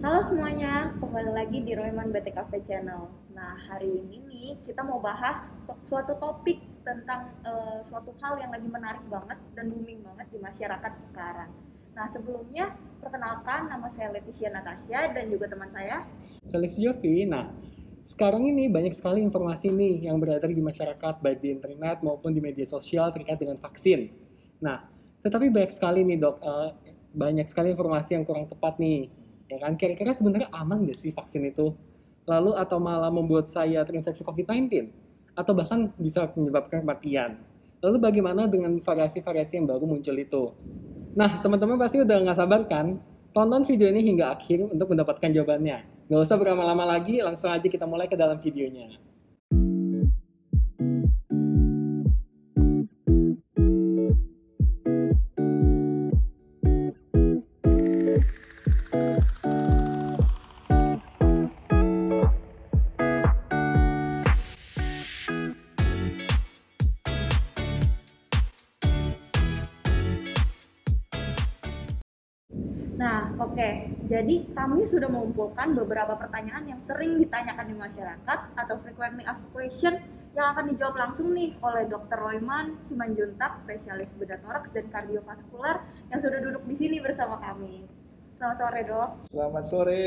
Halo semuanya, kembali lagi di Royman BTKV Channel. Nah, hari ini nih kita mau bahas suatu topik tentang suatu hal yang lagi menarik banget dan booming banget di masyarakat sekarang. Nah, sebelumnya perkenalkan nama saya Leticia Natasha dan juga teman saya. Felix Jovi. Nah, sekarang ini banyak sekali informasi nih yang beredar di masyarakat, baik di internet maupun di media sosial terkait dengan vaksin. Nah, tetapi banyak sekali nih dok, banyak sekali informasi yang kurang tepat nih. Ya kan, kira-kira sebenarnya aman nggak sih vaksin itu? Lalu atau malah membuat saya terinfeksi COVID-19? Atau bahkan bisa menyebabkan kematian? Lalu bagaimana dengan variasi-variasi yang baru muncul itu? Nah, teman-teman pasti udah nggak sabar kan? Tonton video ini hingga akhir untuk mendapatkan jawabannya. Nggak usah berlama-lama lagi, langsung aja kita mulai ke dalam videonya. Nah, oke. Jadi kami sudah mengumpulkan beberapa pertanyaan yang sering ditanyakan di masyarakat atau frequently asked question yang akan dijawab langsung nih oleh Dr. Royman Simanjuntak, spesialis bedah toraks dan kardiovaskular yang sudah duduk di sini bersama kami. Selamat sore, Dok. Selamat sore.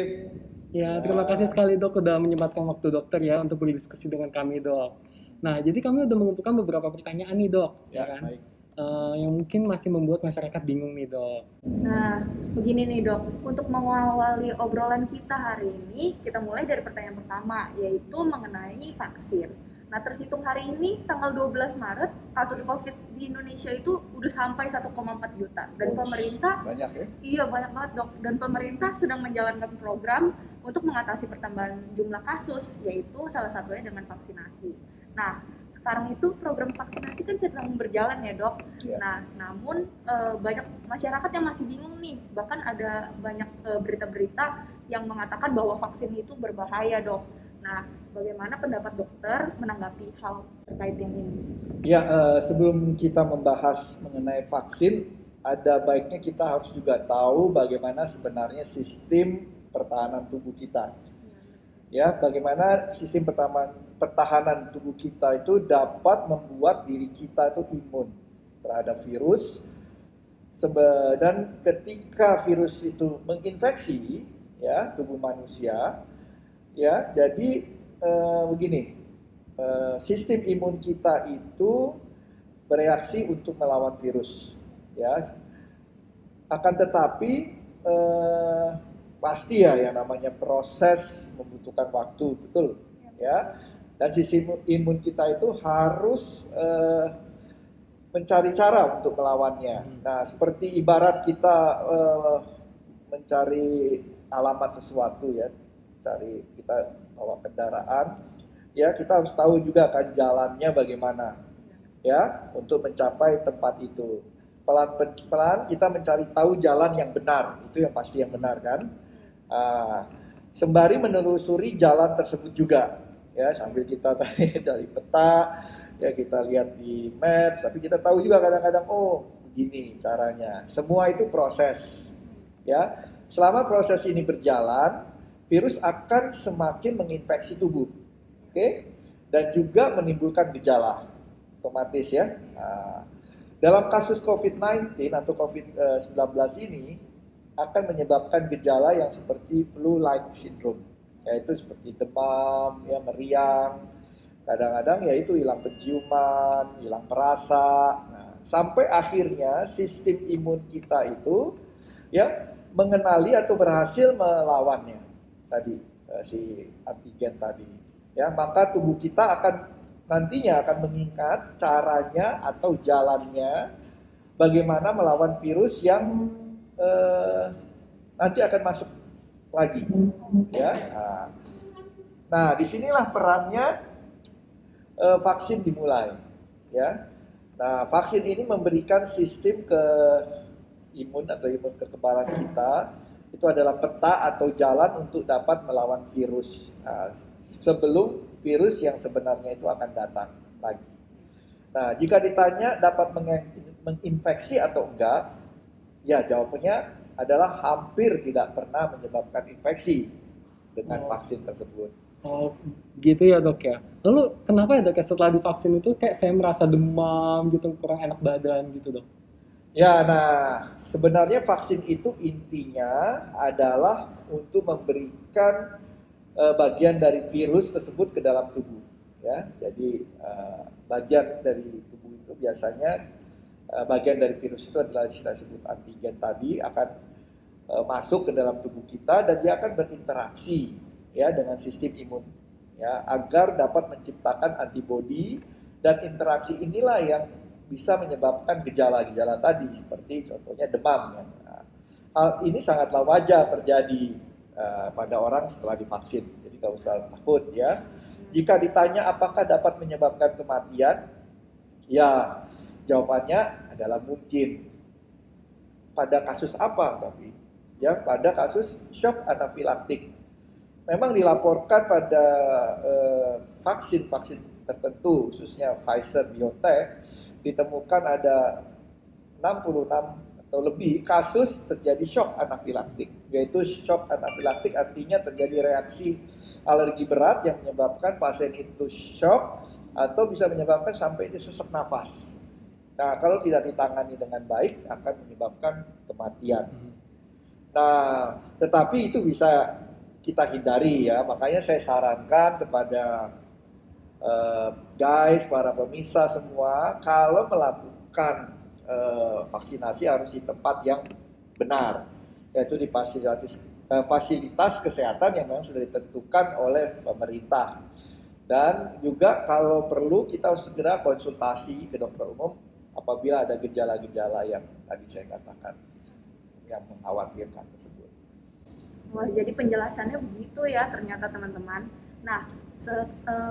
Ya, terima Ya, kasih sekali dok udah menyempatkan waktu dokter ya untuk berdiskusi dengan kami dok. Nah, jadi kami udah mengumpulkan beberapa pertanyaan nih dok, ya ya kan? baik. Yang mungkin masih membuat masyarakat bingung nih dok. Nah, begini nih dok, untuk mengawali obrolan kita hari ini, kita mulai dari pertanyaan pertama, yaitu mengenai vaksin. Nah, terhitung hari ini, tanggal 12 Maret, kasus COVID di Indonesia itu udah sampai 1,4 juta. Dan Oh, pemerintah, banyak ya. iya banyak banget dok, dan pemerintah sedang menjalankan program untuk mengatasi pertambahan jumlah kasus, yaitu salah satunya dengan vaksinasi. Nah, sekarang itu program vaksinasi kan sedang berjalan ya dok. Ya. Nah, namun banyak masyarakat yang masih bingung nih. Bahkan ada banyak berita-berita yang mengatakan bahwa vaksin itu berbahaya dok. Nah, bagaimana pendapat dokter menanggapi hal terkait yang ini? Ya, sebelum kita membahas mengenai vaksin, ada baiknya kita harus juga tahu bagaimana sebenarnya sistem pertahanan tubuh kita. Ya, bagaimana sistem pertahanan tubuh kita itu dapat membuat diri kita itu imun terhadap virus. Dan ketika virus itu menginfeksi ya tubuh manusia, ya jadi begini, sistem imun kita itu bereaksi untuk melawan virus, ya. Akan tetapi eh, pasti ya yang namanya proses membutuhkan waktu, betul, ya. Dan sistem imun kita itu harus mencari cara untuk melawannya. Nah, seperti ibarat kita mencari alamat sesuatu ya, cari kita bawa kendaraan, ya kita harus tahu juga kan jalannya bagaimana, ya untuk mencapai tempat itu. Pelan-pelan kita mencari tahu jalan yang benar, itu yang pasti yang benar kan. Sembari menelusuri jalan tersebut juga, ya sambil kita tadi dari peta, ya kita lihat di map, tapi kita tahu juga kadang-kadang oh begini caranya. Semua itu proses, ya. Selama proses ini berjalan, virus akan semakin menginfeksi tubuh, oke, dan juga menimbulkan gejala, otomatis ya. Nah, dalam kasus COVID-19 atau COVID-19 ini akan menyebabkan gejala yang seperti flu-like syndrome, yaitu seperti demam, ya meriang, kadang-kadang ya itu hilang penciuman, hilang perasa. Nah, sampai akhirnya sistem imun kita itu ya mengenali atau berhasil melawannya tadi, si antigen tadi. Ya, maka tubuh kita akan nantinya akan mengingat caranya atau jalannya bagaimana melawan virus yang nanti akan masuk lagi, ya. Nah, disinilah perannya vaksin dimulai, ya. Nah, vaksin ini memberikan sistem ke imun atau imun kekebalan kita itu adalah peta atau jalan untuk dapat melawan virus. Nah, sebelum virus yang sebenarnya itu akan datang lagi. Nah, jika ditanya dapat menginfeksi atau enggak, ya jawabannya adalah hampir tidak pernah menyebabkan infeksi dengan Oh. vaksin tersebut. Oh, gitu ya dok ya. Lalu kenapa ya dok ya setelah divaksin itu kayak saya merasa demam gitu, kurang enak badan gitu dok? Ya, nah sebenarnya vaksin itu intinya adalah untuk memberikan bagian dari virus tersebut ke dalam tubuh. Ya, jadi bagian dari tubuh itu biasanya bagian dari virus itu adalah kita sebut antigen tadi akan masuk ke dalam tubuh kita dan dia akan berinteraksi ya dengan sistem imun ya agar dapat menciptakan antibodi dan interaksi inilah yang bisa menyebabkan gejala-gejala tadi seperti contohnya demam ya. Nah, hal ini sangatlah wajar terjadi pada orang setelah divaksin. Jadi nggak usah takut ya. Jika ditanya apakah dapat menyebabkan kematian, ya jawabannya adalah mungkin. Pada kasus apa tapi? Ya pada kasus shock anafilaktik. Memang dilaporkan pada vaksin-vaksin tertentu, khususnya Pfizer BioNTech, ditemukan ada 66 atau lebih kasus terjadi shock anafilaktik. Yaitu shock anafilaktik artinya terjadi reaksi alergi berat yang menyebabkan pasien itu shock atau bisa menyebabkan sampai dia sesak nafas. Nah, kalau tidak ditangani dengan baik akan menyebabkan kematian. Nah, tetapi itu bisa kita hindari ya, makanya saya sarankan kepada guys, para pemirsa semua, kalau melakukan vaksinasi harus di tempat yang benar, yaitu di fasilitas kesehatan yang memang sudah ditentukan oleh pemerintah. Dan juga kalau perlu kita harus segera konsultasi ke dokter umum apabila ada gejala-gejala yang tadi saya katakan yang mengkhawatirkan tersebut. Wah, jadi penjelasannya begitu ya ternyata teman-teman. Nah,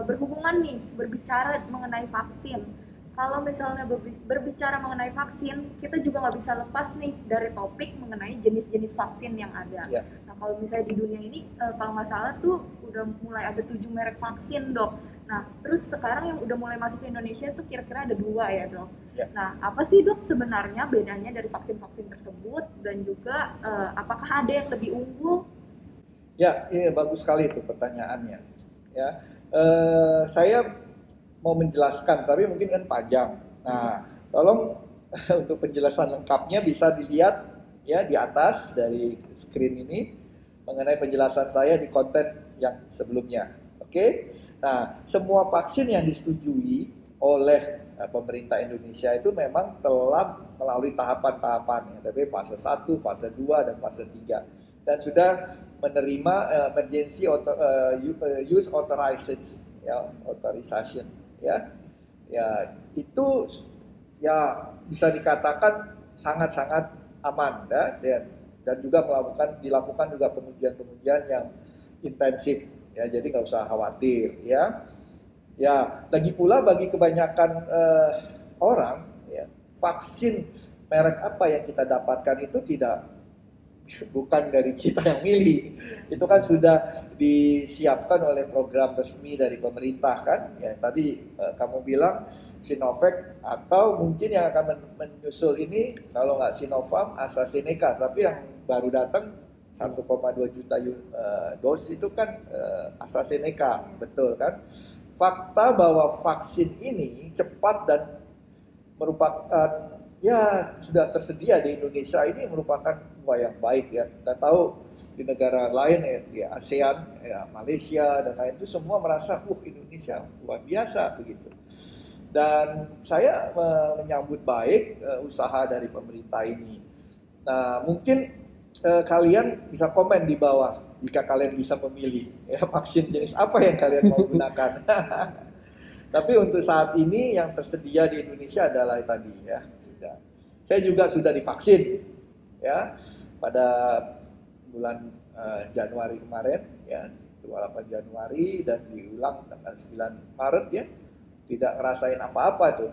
berhubungan nih, berbicara mengenai vaksin. Kalau misalnya berbicara mengenai vaksin, kita juga nggak bisa lepas nih dari topik mengenai jenis-jenis vaksin yang ada. Ya. Nah, kalau misalnya di dunia ini, kalau nggak salah tuh udah mulai ada 7 merek vaksin, dok. Nah, terus sekarang yang udah mulai masuk ke Indonesia tuh kira-kira ada 2 ya, dok. Ya. Nah, apa sih dok sebenarnya bedanya dari vaksin-vaksin tersebut dan juga apakah ada yang lebih unggul? Ya, iya, bagus sekali itu pertanyaannya. Ya, saya mau menjelaskan, tapi mungkin kan panjang. Nah, tolong untuk penjelasan lengkapnya bisa dilihat ya di atas dari screen ini mengenai penjelasan saya di konten yang sebelumnya. Oke? Nah, semua vaksin yang disetujui oleh pemerintah Indonesia itu memang telah melalui tahapan-tahapan, ya, tapi fase 1, fase 2, dan fase 3. Dan sudah menerima emergency use authorization, ya. Ya, itu ya bisa dikatakan sangat-sangat aman ya, dan juga dilakukan juga pengujian-pengujian yang intensif ya, jadi nggak usah khawatir ya. Ya, lagi pula bagi kebanyakan orang ya, vaksin merek apa yang kita dapatkan itu bukan dari kita yang milih. Itu kan sudah disiapkan oleh program resmi dari pemerintah kan. Ya, tadi kamu bilang Sinovac atau mungkin yang akan menyusul ini kalau nggak Sinovac, AstraZeneca, tapi yang baru datang 1,2 juta dosis itu kan AstraZeneca, betul kan? Fakta bahwa vaksin ini cepat dan merupakan ya sudah tersedia di Indonesia ini merupakan yang baik ya. Kita tahu di negara lain ya, di ASEAN, ya, Malaysia dan lain itu semua merasa Indonesia luar biasa begitu. Dan saya menyambut baik usaha dari pemerintah ini. Nah, mungkin kalian bisa komen di bawah jika kalian bisa memilih ya vaksin jenis apa yang kalian mau gunakan. Tapi untuk saat ini yang tersedia di Indonesia adalah tadi ya sudah. Saya juga sudah divaksin ya pada bulan Januari kemarin ya 28 Januari dan diulang tanggal 9 Maret ya. Tidak ngerasain apa-apa tuh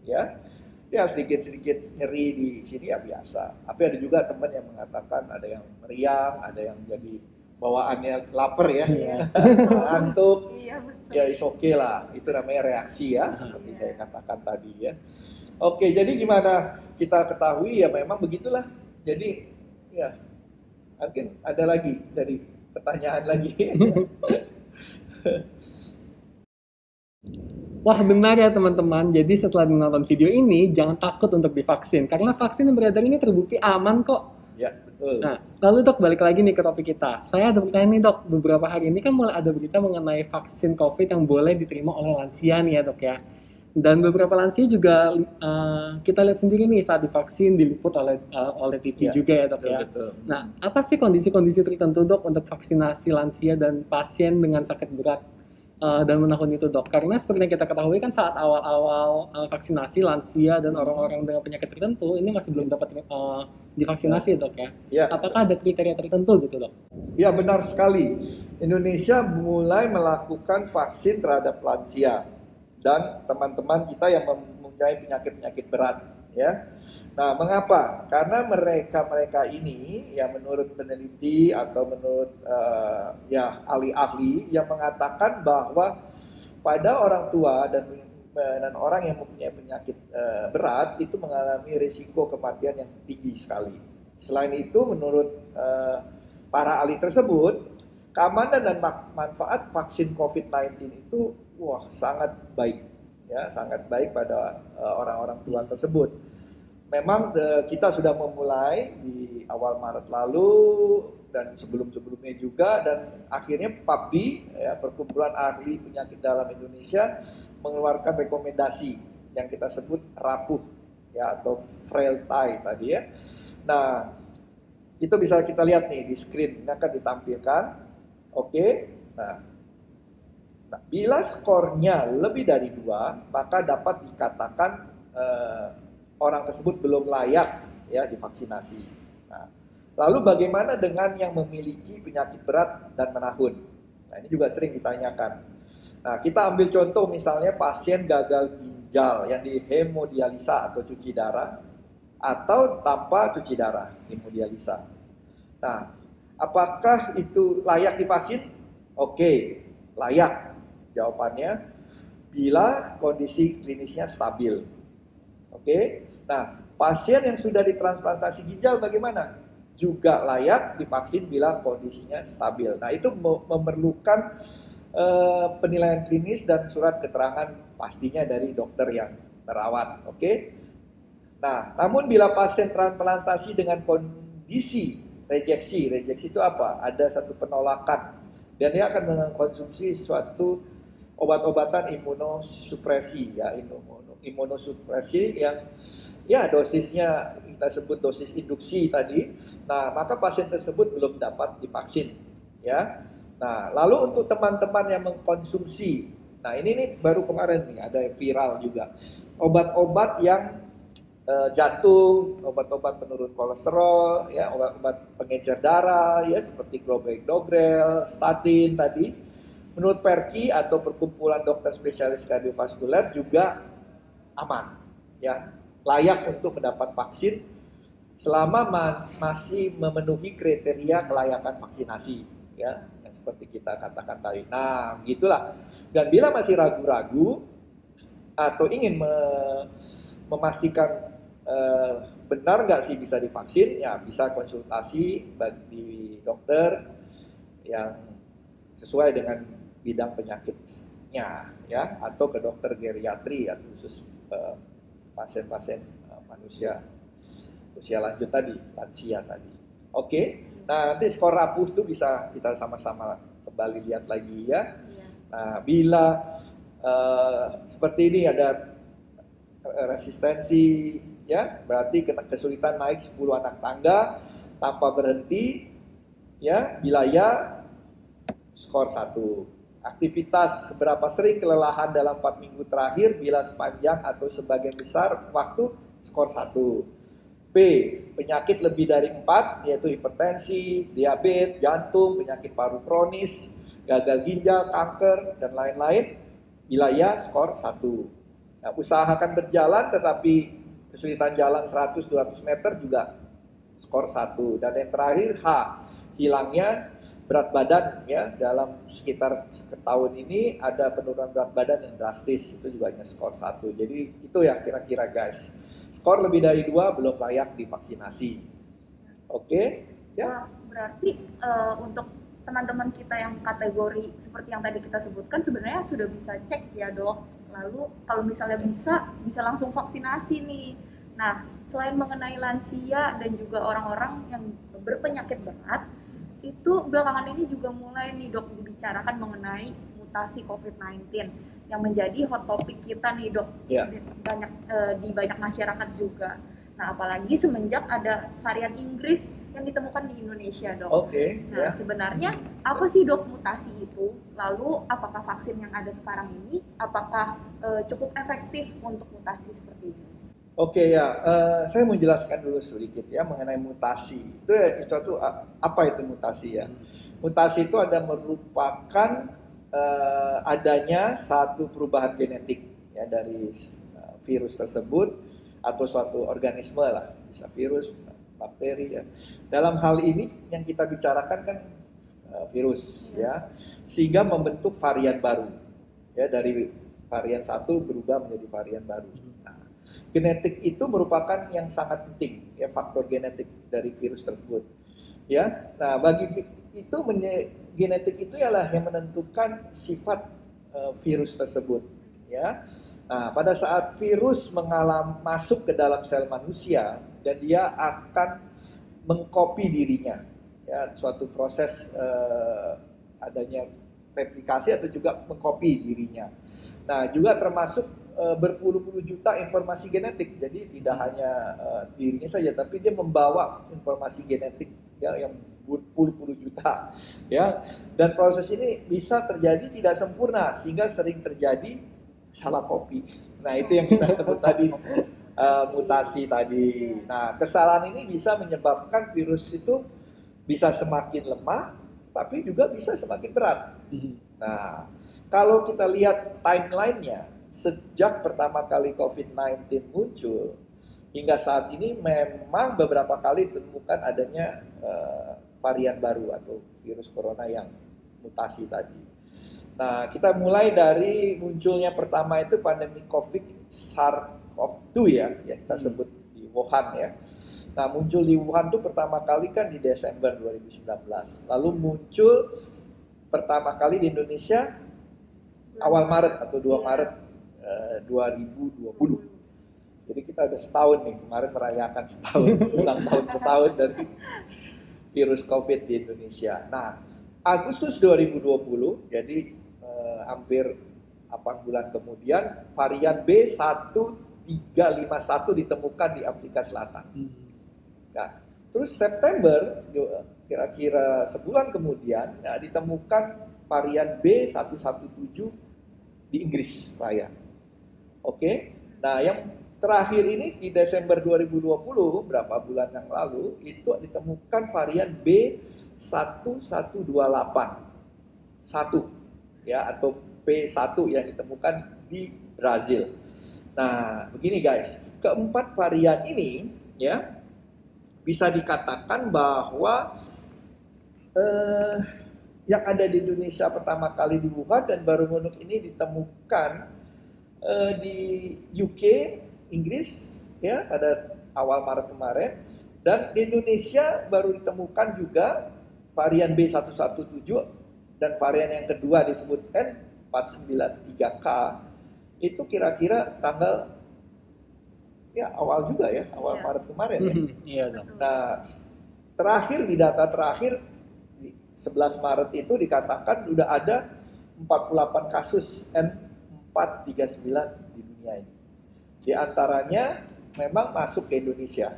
ya. Ya sedikit-sedikit nyeri di sini ya biasa. Tapi ada juga teman yang mengatakan ada yang meriang, ada yang jadi bawaannya lapar ya, ngantuk. Iya, betul. Ya is okay lah, itu namanya reaksi ya, seperti saya katakan tadi ya. Oke, jadi gimana kita ketahui ya memang begitulah. Jadi Ya, mungkin ada lagi dari pertanyaan lagi. Wah benar ya teman-teman, jadi setelah menonton video ini, jangan takut untuk divaksin, karena vaksin yang beredar ini terbukti aman kok. Ya, betul. Nah, lalu dok, balik lagi nih ke topik kita. Saya ada pertanyaan nih dok, beberapa hari ini kan mulai ada berita mengenai vaksin COVID yang boleh diterima oleh lansia nih ya dok ya. Dan beberapa lansia juga kita lihat sendiri nih saat divaksin diliput oleh TV Ya, juga ya dok betul, ya. betul. Nah, apa sih kondisi-kondisi tertentu dok untuk vaksinasi lansia dan pasien dengan sakit berat dan menahun itu dok? Karena seperti yang kita ketahui kan saat awal-awal vaksinasi lansia dan orang-orang dengan penyakit tertentu ini masih belum dapat divaksinasi dok ya. Ya, Apakah ada kriteria tertentu gitu dok? ya benar sekali. Indonesia mulai melakukan vaksin terhadap lansia dan teman-teman kita yang mempunyai penyakit-penyakit berat, ya. Nah, mengapa? Karena mereka ini yang menurut peneliti atau menurut ya ahli-ahli yang mengatakan bahwa pada orang tua dan orang yang mempunyai penyakit berat itu mengalami risiko kematian yang tinggi sekali. Selain itu, menurut para ahli tersebut, keamanan dan manfaat vaksin COVID-19 itu sangat baik, ya, sangat baik pada orang-orang tua tersebut. Memang kita sudah memulai di awal Maret lalu dan sebelum-sebelumnya juga, dan akhirnya PAPI, ya, Perkumpulan Ahli Penyakit Dalam Indonesia, mengeluarkan rekomendasi yang kita sebut rapuh, ya, atau frailty tadi ya. Nah, itu bisa kita lihat nih di screen, ini akan ditampilkan. Oke. Nah, bila skornya lebih dari 2, maka dapat dikatakan orang tersebut belum layak, ya, divaksinasi. Nah, lalu bagaimana dengan yang memiliki penyakit berat dan menahun? Nah, ini juga sering ditanyakan. Nah, kita ambil contoh misalnya pasien gagal ginjal yang dihemodialisa atau cuci darah, atau tanpa cuci darah, hemodialisa. Nah, apakah itu layak divaksin? Oke, layak. Jawabannya, bila kondisi klinisnya stabil. Oke. Nah, pasien yang sudah ditransplantasi ginjal bagaimana? Juga layak divaksin bila kondisinya stabil. Nah, itu memerlukan penilaian klinis dan surat keterangan pastinya dari dokter yang merawat. Oke. Nah, namun bila pasien transplantasi dengan kondisi rejeksi itu apa? Ada satu penolakan dan dia akan mengkonsumsi suatu obat-obatan imunosupresi, ya, imunosupresi yang, ya, dosisnya kita sebut dosis induksi tadi. Nah, maka pasien tersebut belum dapat divaksin, ya. Nah, lalu untuk teman-teman yang mengkonsumsi, nah ini nih baru kemarin nih ada viral juga, obat-obat yang jantung, obat-obat penurun kolesterol, ya, obat-obat pengencer darah, ya, seperti Grobek-Dogrel, statin tadi. Menurut PERKI atau Perkumpulan Dokter Spesialis Kardiovaskuler juga aman, ya, layak untuk mendapat vaksin selama masih memenuhi kriteria kelayakan vaksinasi, ya, yang seperti kita katakan tadi. Nah, begitulah. Dan bila masih ragu-ragu atau ingin memastikan benar nggak sih bisa divaksin, ya bisa konsultasi bagi dokter yang sesuai dengan bidang penyakitnya, ya, atau ke dokter geriatri, ya, khusus pasien-pasien manusia usia lanjut tadi, lansia tadi. Oke. Nah, nanti skor rapuh itu bisa kita sama-sama kembali lihat lagi, ya. Nah, bila seperti ini ada resistensi, ya, berarti kesulitan naik 10 anak tangga tanpa berhenti, ya, bila ya, skor 1. Aktivitas seberapa sering kelelahan dalam 4 minggu terakhir, bila sepanjang atau sebagian besar waktu, skor 1. P, penyakit lebih dari 4, yaitu hipertensi, diabetes, jantung, penyakit paru kronis, gagal ginjal, kanker, dan lain-lain, bila ya, skor 1. Nah, usahakan berjalan tetapi kesulitan jalan 100-200 meter juga skor 1. Dan yang terakhir H, hilangnya berat badan, ya, dalam sekitar setahun ini ada penurunan berat badan yang drastis, itu juga hanya skor 1. Jadi itu ya kira-kira guys. Skor lebih dari 2 belum layak divaksinasi. Oke, ya. Wah, berarti untuk teman-teman kita yang kategori seperti yang tadi kita sebutkan sebenarnya sudah bisa cek ya dok. Lalu kalau misalnya bisa langsung vaksinasi nih. Nah, selain mengenai lansia dan juga orang-orang yang berpenyakit berat, itu belakangan ini juga mulai nih dok dibicarakan mengenai mutasi COVID-19 yang menjadi hot topic kita nih dok Ya. di banyak masyarakat juga. Nah, apalagi semenjak ada varian Inggris yang ditemukan di Indonesia, dok. Oke, Nah, ya. sebenarnya apa sih dok mutasi itu? Lalu apakah vaksin yang ada sekarang ini apakah cukup efektif untuk mutasi seperti ini? Oke ya, saya mau jelaskan dulu sedikit ya mengenai mutasi. Itu apa itu mutasi ya? Mutasi itu merupakan adanya satu perubahan genetik ya dari virus tersebut atau suatu organisme lah, bisa virus, bakteri ya. Dalam hal ini yang kita bicarakan kan virus ya, sehingga membentuk varian baru ya, dari varian satu berubah menjadi varian baru. Genetik itu merupakan yang sangat penting ya, faktor genetik dari virus tersebut ya. Nah, genetik itu ialah yang menentukan sifat virus tersebut ya. Nah, pada saat virus masuk ke dalam sel manusia dan dia akan mengcopy dirinya ya, suatu proses adanya replikasi atau juga mengcopy dirinya. Nah, juga termasuk berpuluh-puluh juta informasi genetik. Jadi tidak hanya dirinya saja, tapi dia membawa informasi genetik ya yang berpuluh-puluh juta ya. Dan proses ini bisa terjadi tidak sempurna sehingga sering terjadi salah copy. Nah, itu yang kita sebut tadi mutasi tadi. Nah, kesalahan ini bisa menyebabkan virus itu bisa semakin lemah tapi juga bisa semakin berat. Nah, kalau kita lihat timelinenya, sejak pertama kali COVID-19 muncul hingga saat ini memang beberapa kali ditemukan adanya varian baru atau virus corona yang mutasi tadi. Nah, kita mulai dari munculnya pertama itu pandemi COVID SARS-CoV-2 ya, yang kita sebut di Wuhan ya. Nah, muncul di Wuhan itu pertama kali kan di Desember 2019. Lalu muncul pertama kali di Indonesia awal Maret atau 2 Maret 2020. Jadi kita udah setahun nih, kemarin merayakan setahun, ulang tahun setahun dari virus COVID di Indonesia. Nah, Agustus 2020, jadi hampir 8 bulan kemudian, varian B1351 ditemukan di Afrika Selatan. Nah, terus September, kira-kira sebulan kemudian, ditemukan varian B117 di Inggris Raya. Oke, nah yang terakhir ini di Desember 2020, berapa bulan yang lalu, itu ditemukan varian B1128 ya, atau P1 yang ditemukan di Brazil. Nah, begini guys, keempat varian ini ya bisa dikatakan bahwa yang ada di Indonesia pertama kali di Wuhan dan baru ini ditemukan di UK, Inggris ya pada awal Maret kemarin, dan di Indonesia baru ditemukan juga varian B117 dan varian yang kedua disebut N493K itu kira-kira tanggal ya awal juga ya, awal Maret kemarin ya. Iya, Nah, terakhir di data terakhir 11 Maret itu dikatakan sudah ada 48 kasus N439 di dunia ini. Di antaranya memang masuk ke Indonesia.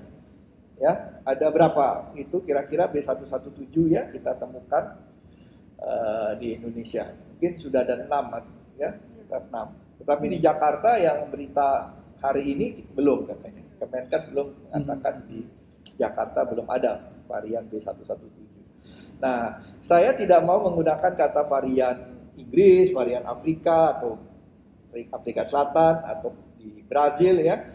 Ya, ada berapa? Itu kira-kira B117 ya kita temukan di Indonesia. Mungkin sudah ada 6 ya, 6. Tetapi di Jakarta yang berita hari ini belum katanya. Kemenkes belum mengatakan di Jakarta belum ada varian B117. Nah, saya tidak mau menggunakan kata varian Inggris, varian Afrika atau Afrika Selatan atau di Brazil ya,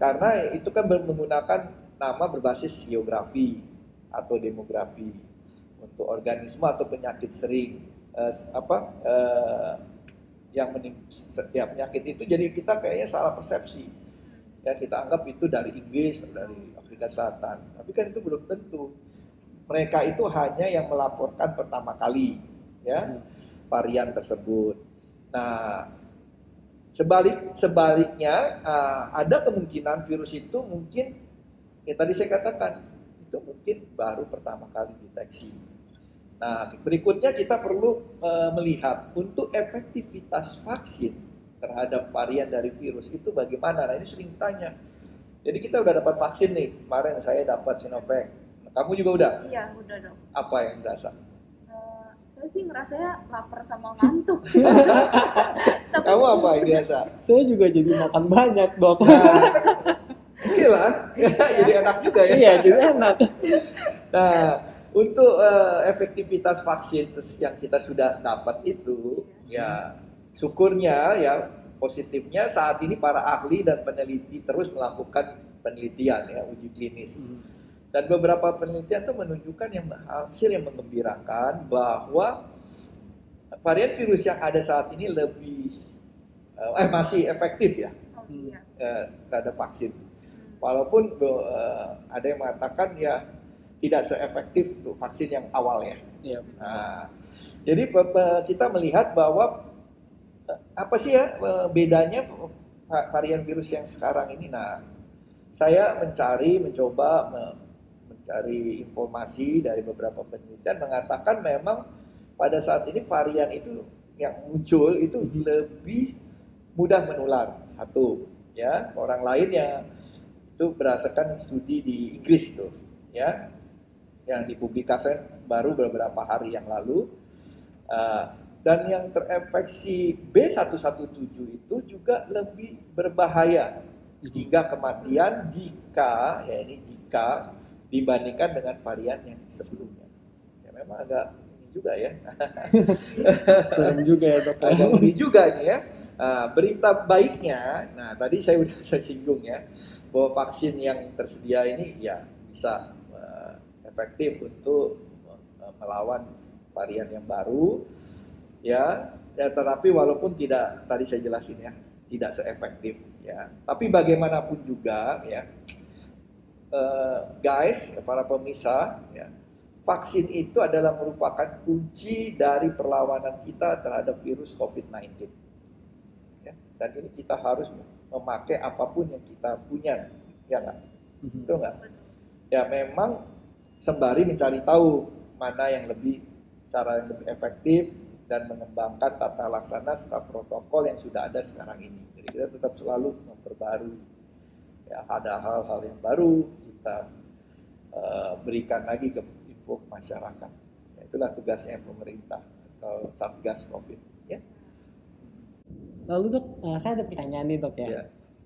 karena itu kan menggunakan nama berbasis geografi atau demografi untuk organisme atau penyakit sering penyakit itu, jadi kita kayaknya salah persepsi Ya kita anggap itu dari Inggris, dari Afrika Selatan. Tapi kan itu belum tentu. Mereka itu hanya yang melaporkan pertama kali, ya, varian tersebut. Nah, sebaliknya ada kemungkinan virus itu mungkin, ya tadi saya katakan, itu mungkin baru pertama kali deteksi. Nah, berikutnya kita perlu melihat untuk efektivitas vaksin terhadap varian dari virus itu bagaimana. Nah, ini sering tanya. Jadi kita udah dapat vaksin nih, kemarin saya dapat Sinovac. Kamu juga udah? Iya, udah dong. Apa yang dirasa? Saya sih ngerasanya lapar sama ngantuk. Kamu apa yang dirasa? Saya juga jadi makan banyak, Dok. Oke lah, jadi enak juga ya. Iya, jadi enak. Nah, untuk efektivitas vaksin yang kita sudah dapat itu, ya syukurnya ya positifnya saat ini para ahli dan peneliti terus melakukan penelitian ya, uji klinis. Dan beberapa penelitian itu menunjukkan hasil yang menggembirakan bahwa varian virus yang ada saat ini masih efektif ya terhadap vaksin. Walaupun ada yang mengatakan ya tidak seefektif untuk vaksin yang awal ya. Iya. Nah, jadi kita melihat bahwa apa sih ya bedanya varian virus yang sekarang ini. Nah, saya mencoba mencari informasi dari beberapa penelitian mengatakan memang pada saat ini varian itu yang muncul itu lebih mudah menular. Satu, ya, orang lain yang itu berdasarkan studi di Inggris tuh, ya, yang dipublikasikan baru beberapa hari yang lalu. Dan yang terinfeksi B117 itu juga lebih berbahaya hingga kematian jika dibandingkan dengan varian yang sebelumnya. Ya memang agak ini juga ya. Serem juga ya, Dok. Agak ini juga ini ya. Berita baiknya, nah tadi saya sudah singgung ya, bahwa vaksin yang tersedia ini ya bisa efektif untuk melawan varian yang baru. Ya, tetapi walaupun tidak, tadi saya jelasin ya, tidak seefektif ya. Tapi bagaimanapun juga ya, guys, para pemirsa ya, vaksin itu adalah merupakan kunci dari perlawanan kita terhadap virus COVID-19. Ya, dan ini kita harus memakai apapun yang kita punya, ya nggak? Betul nggak? Ya memang sembari mencari tahu mana yang cara yang lebih efektif dan mengembangkan tata laksana serta protokol yang sudah ada sekarang ini. Jadi kita tetap selalu memperbarui. Ya, ada hal-hal yang baru kita berikan lagi ke info masyarakat. Ya, itulah tugasnya pemerintah atau Satgas COVID. Ya. Lalu Dok, saya ada pertanyaan nih Dok ya. Ya.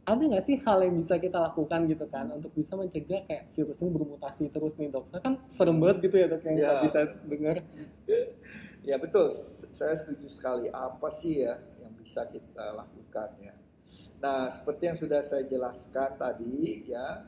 Ada nggak sih hal yang bisa kita lakukan gitu kan untuk bisa mencegah kayak virus ini bermutasi terus nih Dok? Soalnya kan serem banget gitu ya Dok yang tadi saya dengar. Ya betul, saya setuju sekali. Apa sih ya yang bisa kita lakukan ya? Nah, seperti yang sudah saya jelaskan tadi ya,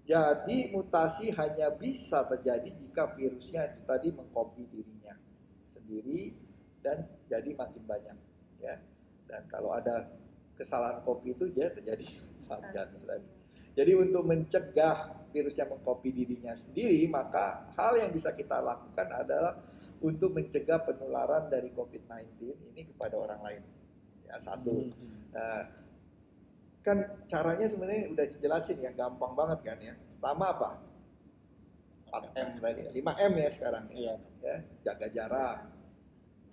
jadi mutasi hanya bisa terjadi jika virusnya itu tadi mengcopy dirinya sendiri dan jadi makin banyak ya. Dan kalau ada kesalahan copy itu dia terjadi varian lagi. Jadi untuk mencegah virus yang mengcopy dirinya sendiri, maka hal yang bisa kita lakukan adalah untuk mencegah penularan dari COVID-19 ini kepada orang lain. Ya, satu. Nah, kan caranya sebenarnya udah dijelasin ya, gampang banget kan ya. Pertama apa? 4M tadi, 5M ya sekarang ya. Ya, jaga jarak,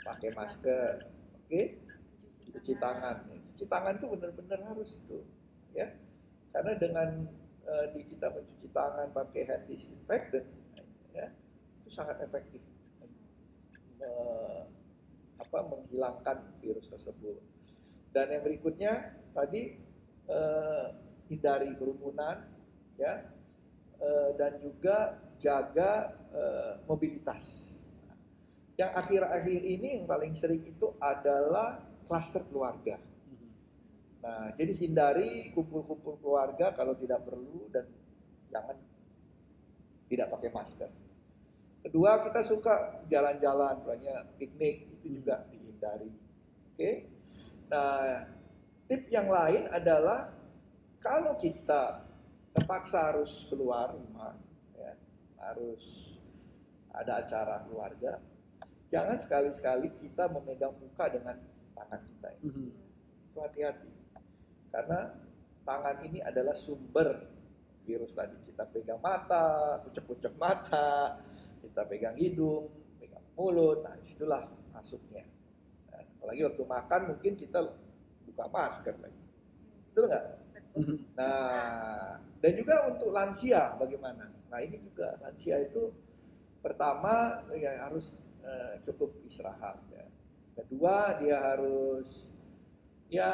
pakai masker, oke? Cuci tangan. Cuci tangan itu benar-benar harus itu, ya. Karena dengan kita mencuci tangan pakai hand disinfectant, ya, itu sangat efektif. Menghilangkan virus tersebut. Dan yang berikutnya tadi hindari kerumunan ya, dan juga jaga mobilitas. Yang akhir-akhir ini yang paling sering itu adalah klaster keluarga. Nah, jadi hindari kumpul-kumpul keluarga kalau tidak perlu dan jangan tidak pakai masker. Kedua, kita suka jalan-jalan, banyak piknik, itu juga dihindari. Oke. Nah, tip yang lain adalah kalau kita terpaksa harus keluar rumah, ya, harus ada acara keluarga, jangan sekali-sekali kita memegang muka dengan tangan kita. Itu hati-hati, karena tangan ini adalah sumber virus tadi. Kita pegang mata, kucek-kucek mata, kita pegang hidung, pegang mulut, nah itulah masuknya. Nah, apalagi waktu makan mungkin kita buka masker lagi, betul nggak? Nah, dan juga untuk lansia bagaimana? Nah ini juga lansia itu pertama ya harus cukup istirahat ya. Kedua dia harus ya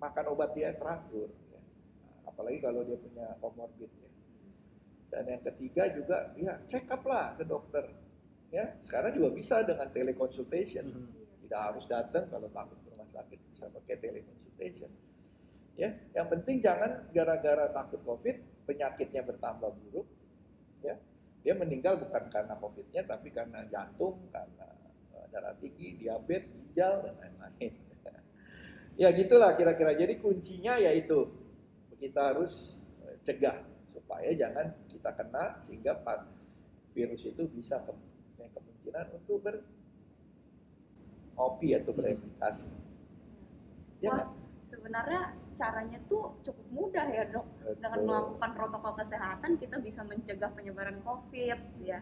makan obat dia teratur ya. Apalagi kalau dia punya comorbid ya. Dan yang ketiga juga ya check up lah ke dokter ya. Sekarang juga bisa dengan teleconsultation, tidak harus datang. Kalau takut ke rumah sakit bisa pakai teleconsultation ya. Yang penting jangan gara-gara takut COVID penyakitnya bertambah buruk ya, dia meninggal bukan karena COVID-nya tapi karena jantung, karena darah tinggi, diabetes, ginjal dan lain-lain. Ya gitulah kira-kira. Jadi kuncinya yaitu kita harus cegah supaya jangan kita kena, sehingga virus itu bisa punya kemungkinan untuk beropi atau bereplikasi. Ya, wah, sebenarnya caranya tuh cukup mudah ya dok. betul. Dengan melakukan protokol kesehatan kita bisa mencegah penyebaran COVID ya.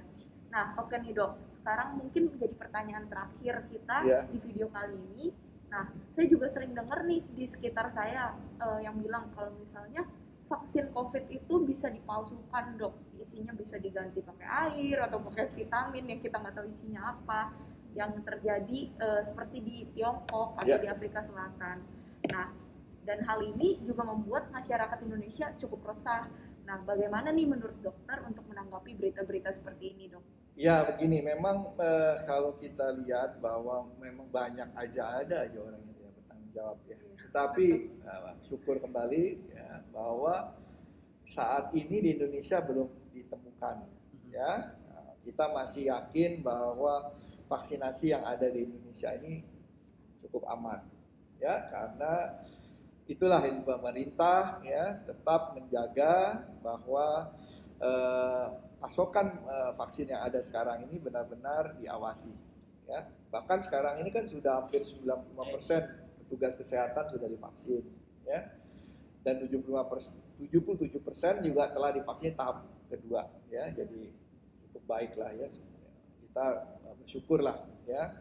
Nah oke nih dok, sekarang mungkin menjadi pertanyaan terakhir kita di video kali ini. Nah saya juga sering dengar nih di sekitar saya yang bilang kalau misalnya vaksin COVID itu bisa dipalsukan dok, isinya bisa diganti pakai air atau pakai vitamin yang kita nggak tahu isinya apa, yang terjadi seperti di Tiongkok atau di Afrika Selatan. Nah, dan hal ini juga membuat masyarakat Indonesia cukup resah. Nah, bagaimana nih menurut dokter untuk menanggapi berita-berita seperti ini, dok? Ya, begini, memang kalau kita lihat bahwa memang banyak aja orang yang tidak bertanggung jawab ya. Tetapi syukur kembali ya bahwa saat ini di Indonesia belum ditemukan ya. Kita masih yakin bahwa vaksinasi yang ada di Indonesia ini cukup aman ya, karena itulah pemerintah ya tetap menjaga bahwa pasokan vaksin yang ada sekarang ini benar-benar diawasi ya. Bahkan sekarang ini kan sudah hampir 95% petugas kesehatan sudah divaksin ya. Dan 77% juga telah divaksin tahap kedua ya. Jadi cukup baik lah ya. Kita bersyukur lah ya.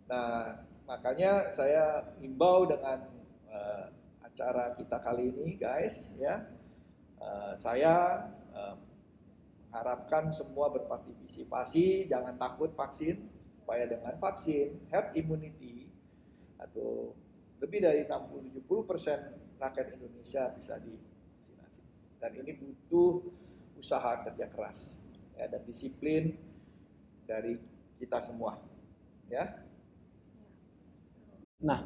Nah, makanya saya himbau dengan acara kita kali ini guys ya, saya harapkan semua berpartisipasi, jangan takut vaksin, supaya dengan vaksin herd immunity atau lebih dari 60-70% rakyat Indonesia bisa divaksinasi. Dan ini butuh usaha kerja keras ya, dan disiplin dari kita semua ya. Nah,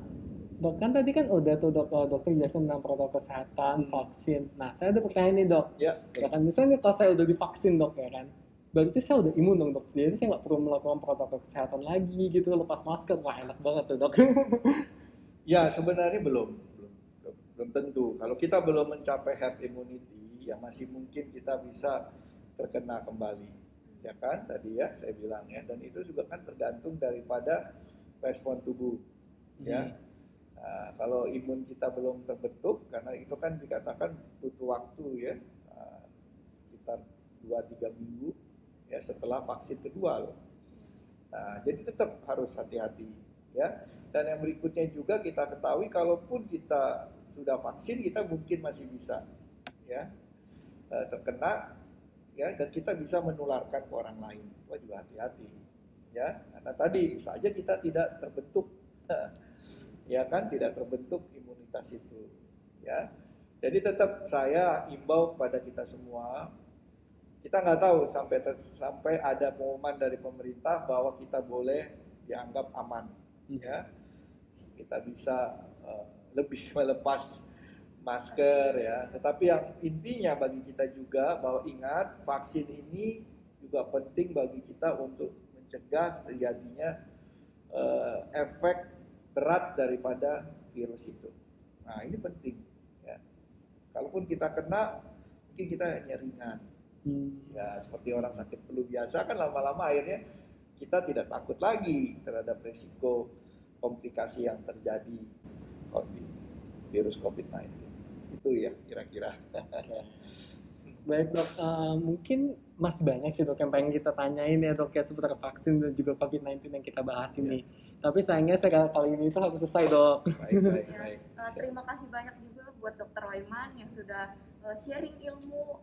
dok kan tadi kan udah tuh dokter jelasin tentang protokol kesehatan, vaksin. Nah, saya ada pertanyaan nih dok. Ya. Ya kan misalnya kalau saya udah divaksin dok ya kan, berarti saya udah imun dong dok. Jadi saya nggak perlu melakukan protokol kesehatan lagi gitu, lepas masker. Wah enak banget tuh dok. Ya sebenarnya belum tentu. Kalau kita belum mencapai herd immunity, ya masih mungkin kita bisa terkena kembali. Ya kan tadi ya saya bilang ya, dan itu juga kan tergantung daripada respon tubuh. Ya. Nah, kalau imun kita belum terbentuk, karena itu kan dikatakan butuh waktu ya, sekitar 2-3 minggu ya setelah vaksin kedua loh. Nah, jadi tetap harus hati-hati ya. Dan yang berikutnya juga kita ketahui, kalaupun kita sudah vaksin, kita mungkin masih bisa ya terkena ya, dan kita bisa menularkan ke orang lain. Itu juga hati-hati ya, karena tadi bisa aja kita tidak terbentuk ya kan, tidak terbentuk imunitas itu ya. Jadi tetap saya imbau kepada kita semua, kita nggak tahu sampai ada pengumuman dari pemerintah bahwa kita boleh dianggap aman ya, kita bisa lebih melepas masker ya. Tetapi yang intinya bagi kita juga bahwa ingat, vaksin ini juga penting bagi kita untuk mencegah terjadinya efek berat daripada virus itu. Nah ini penting ya. Kalaupun kita kena, mungkin kita hanya ringan. Ya, seperti orang sakit flu biasa kan lama-lama akhirnya kita tidak takut lagi terhadap resiko komplikasi yang terjadi virus COVID-19. Itu ya kira-kira. Baik dok, mungkin masih banyak sih dok yang pengen kita tanyain ya dok ya seputar vaksin dan juga COVID-19 yang kita bahas ini. Tapi sayangnya kali ini itu harus selesai dok. Baik. Terima kasih banyak juga buat Dr. Royman yang sudah sharing ilmu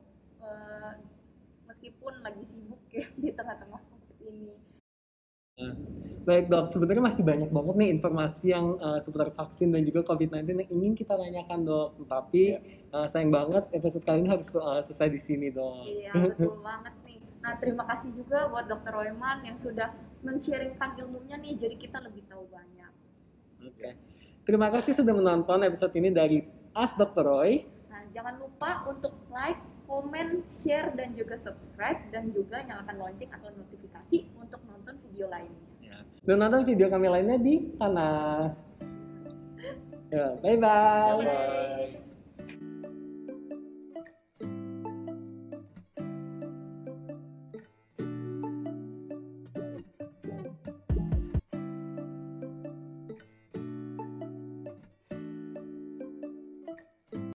meskipun lagi sibuk ya di tengah-tengah COVID ini. Baik dok, sebenarnya masih banyak banget nih informasi yang seputar vaksin dan juga COVID-19 yang ingin kita tanyakan dok. Tapi sayang banget episode kali ini harus selesai di sini dok. Iya betul banget nih. Nah terima kasih juga buat Dr. Royman yang sudah men-sharingkan ilmunya nih, jadi kita lebih tahu banyak. Oke. Terima kasih sudah menonton episode ini dari Ask Dr. Roy. Nah jangan lupa untuk like, komen, share, dan juga subscribe, dan juga nyalakan lonceng atau notifikasi untuk nonton video lainnya. Ya. Dan nonton video kami lainnya di sana. Ya, bye-bye. Bye.